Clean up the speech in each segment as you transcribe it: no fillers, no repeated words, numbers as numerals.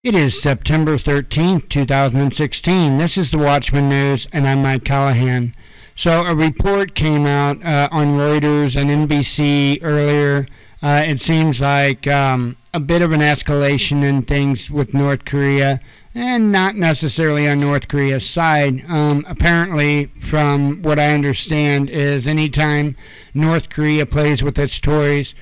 It is September 13th, 2016. This is the Watchman News, and I'm Mike Callahan. So a report came out on Reuters and NBC earlier. It seems like a bit of an escalation in things with North Korea, and not necessarily on North Korea's side. Apparently, from what I understand, is anytime North Korea plays with its toys,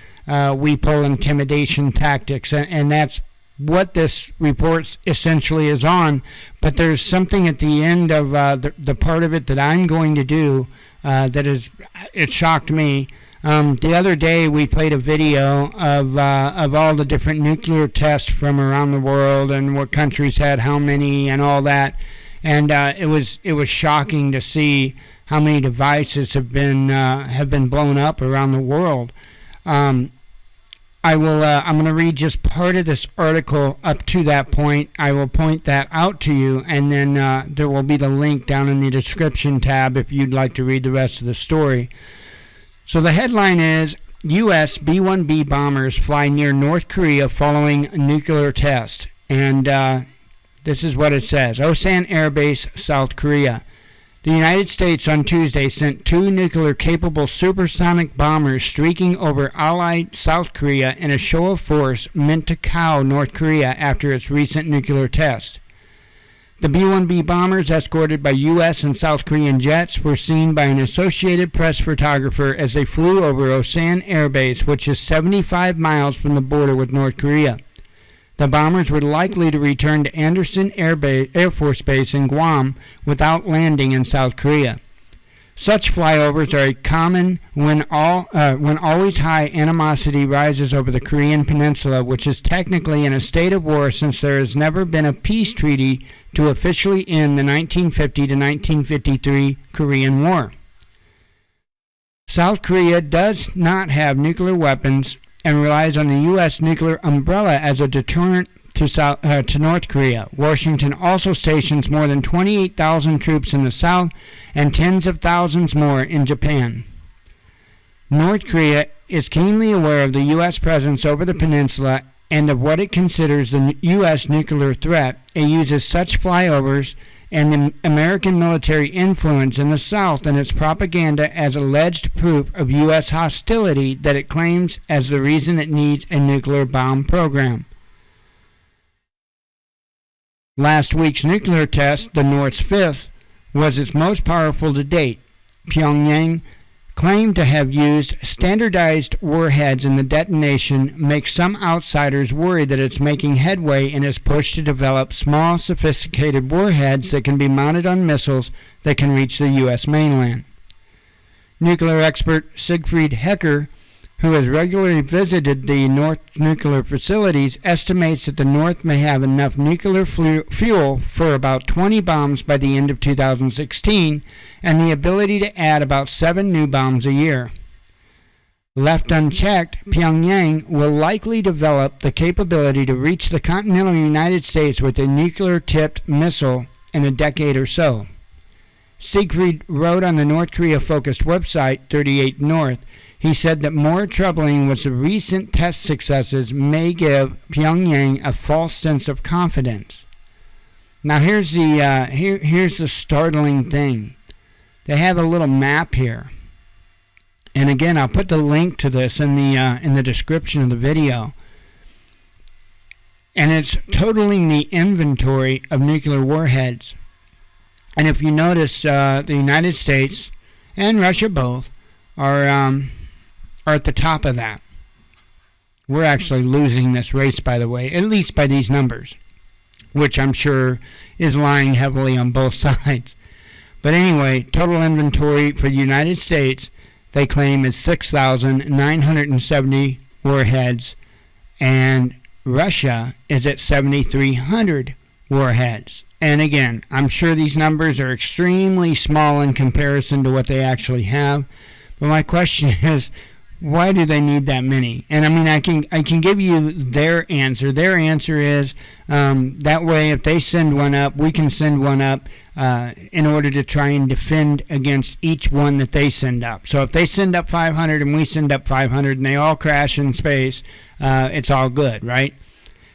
we pull intimidation tactics, and that's what this report essentially is on. But there's something at the end of the part of it that I'm going to do it shocked me. The other day we played a video of all the different nuclear tests from around the world and what countries had how many and all that, and it was shocking to see how many devices have been blown up around the world. I'm going to read just part of this article up to that point. I will point that out to you, and then there will be the link down in the description tab if you'd like to read the rest of the story. So the headline is, U.S. B-1B bombers fly near North Korea following nuclear test. And this is what it says. Osan Air Base, South Korea. The United States on Tuesday sent two nuclear-capable supersonic bombers streaking over allied South Korea in a show of force meant to cow North Korea after its recent nuclear test. The B-1B bombers, escorted by U.S. and South Korean jets, were seen by an Associated Press photographer as they flew over Osan Air Base, which is 75 miles from the border with North Korea. The bombers were likely to return to Andersen Air Force Base in Guam without landing in South Korea. Such flyovers are common when always high animosity rises over the Korean peninsula, which is technically in a state of war since there has never been a peace treaty to officially end the 1950 to 1953 Korean War. South Korea does not have nuclear weapons and relies on the U.S. nuclear umbrella as a deterrent to North Korea. Washington also stations more than 28,000 troops in the south and tens of thousands more in Japan. North Korea is keenly aware of the U.S. presence over the peninsula and of what it considers the U.S. nuclear threat. It uses such flyovers and the American military influence in the South and its propaganda as alleged proof of U.S. hostility that it claims as the reason it needs a nuclear bomb program. Last week's nuclear test, the North's fifth, was its most powerful to date. Pyongyang claimed to have used standardized warheads, and the detonation makes some outsiders worry that it's making headway in its push to develop small, sophisticated warheads that can be mounted on missiles that can reach the U.S. mainland. Nuclear expert Siegfried Hecker, who has regularly visited the North nuclear facilities, estimates that the North may have enough nuclear fuel for about 20 bombs by the end of 2016 and the ability to add about 7 new bombs a year. Left unchecked, Pyongyang will likely develop the capability to reach the continental United States with a nuclear-tipped missile in a decade or so. Siegfried wrote on the North Korea-focused website 38 North. He said that more troubling was the recent test successes may give Pyongyang a false sense of confidence. Now here's the startling thing. They have a little map here, and again I'll put the link to this in the description of the video. And it's totaling the inventory of nuclear warheads. And if you notice, the United States and Russia both are at the top of that. We're actually losing this race, by the way, at least by these numbers, which I'm sure is lying heavily on both sides. But anyway, total inventory for the United States, they claim, is 6,970 warheads, and Russia is at 7,300 warheads. And again, I'm sure these numbers are extremely small in comparison to what they actually have. But my question is, why do they need that many? And I mean, I can give you their answer. Their answer is that way if they send one up, we can send one up in order to try and defend against each one that they send up. So if they send up 500 and we send up 500 and they all crash in space, it's all good, right?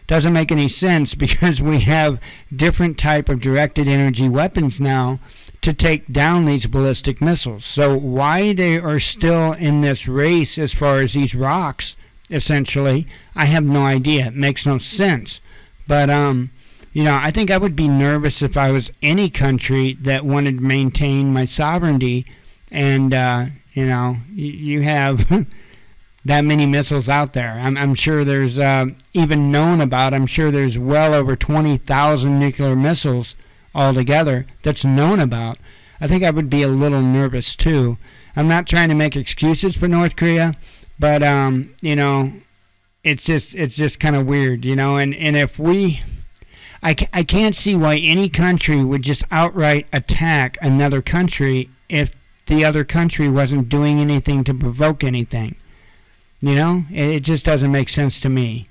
doesn't make any sense because we have different type of directed energy weapons now to take down these ballistic missiles. So why they are still in this race as far as these rocks, essentially, I have no idea. It makes no sense. But I think I would be nervous if I was any country that wanted to maintain my sovereignty, and you have that many missiles out there. I'm sure there's even known about. I'm sure there's well over 20,000 nuclear missiles altogether that's known about. I think I would be a little nervous too. I'm not trying to make excuses for North Korea, but it's just kind of weird, and if I can't see why any country would just outright attack another country if the other country wasn't doing anything to provoke anything. It just doesn't make sense to me.